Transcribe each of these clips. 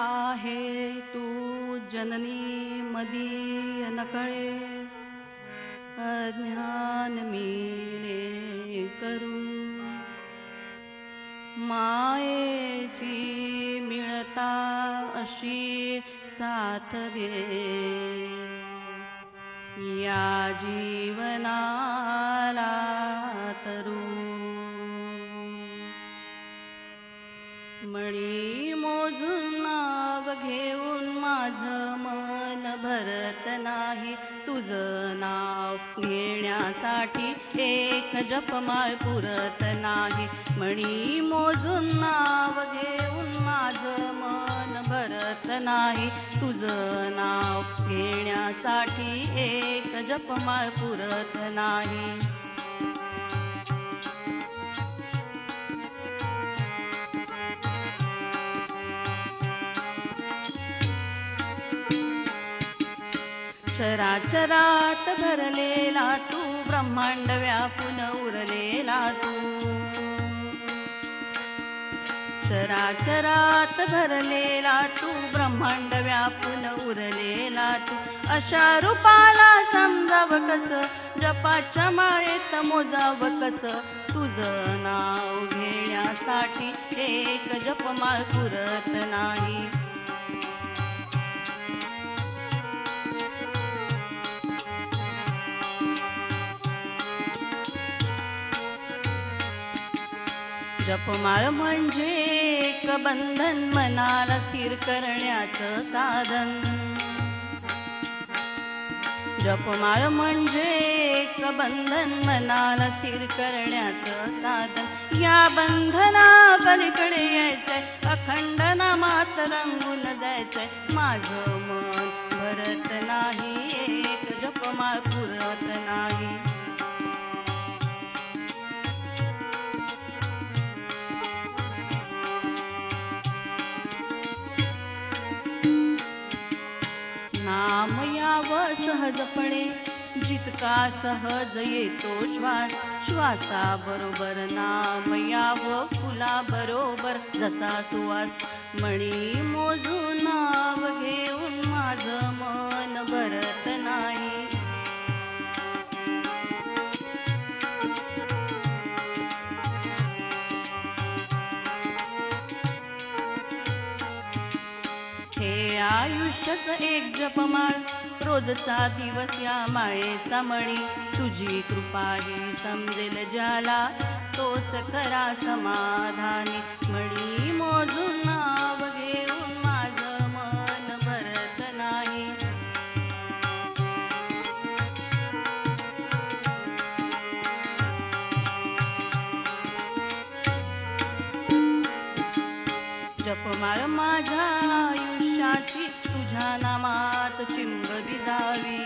आहे तू जननी मदी नकळे, अज्ञान मीने करू। मायेची मिळता अशी साथ घे, या जीवनाला तरू। मणी मोजून नाव घेऊन माझं मन भरत नाही, तुझं नाव घेण्यासाठी एक जपमाळ पुरत नाही। मणी मोजून नाव घेऊन माझं मन भरत नाही, तुझं नाव घेण्यासाठी एक जपमाळ पुरत नाही। चराचरात भरलेला तू, ब्रह्मांड व्यापून उरलेला तू। चराचरात भरलेला तू, ब्रह्मांड व्यापून उरलेला तू। अशा रूपाला समजाव कस, जपाच्या माळेत मोजाव कस। तुझं नाव घेण्यासाठी एक जपमाळ पुरत नाही। जपमाळ म्हणजे एक बंधन, मनाला स्थिर करण्याचं साधन। जपमाळ म्हणजे एक बंधन, मनाला स्थिर करण्याचं साधन। या बंधना पलीकडे यायचंय, अखंड नामात रंगून द्यायचंय। माझं मन भरत नाही, एक जपमाळ पुरत नाही। नाम यावं सहजपणे, जितका सहज येतो श्वास। श्वासाबरोबर नाम यावं, फुलाबरोबर जसा सुवास। मणी मोजून नाव घेऊन माझं मन भरत नाही। हे आयुष्यच एक जपमाळ, रोजचा दिवस या माळेचा मणी। तुझी कृपा ही समजेल ज्याला, तोच खरा समाधानी। मणी मोजून नाव घेऊन माझं मन भरत नाही। जपमाळ माझ्या आयुष्याची, तुझ्या नामात चिंब भिजावी।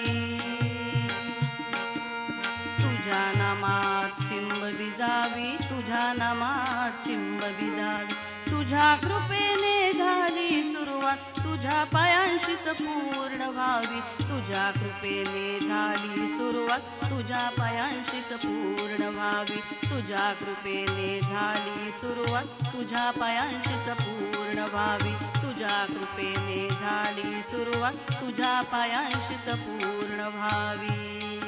तुझ्या नामात चिंब भिजावी, तुझ्या नामात चिंब भिजावी। तुझ्या कृपेने झाली सुरुवात, तुझ्या पायांशीच पूर्ण व्हावी। तुझ्या कृपेने झाली सुरुवात, तुझ्या पायांशीच पूर्ण व्हावी। तुझ्या कृपेने झाली सुरुवात, तुझ्या पायांशीच पूर्ण व्हावी। तुझ्या कृपेने झाली सुरुवात, तुझ्या पायांशीच पूर्ण व्हावी।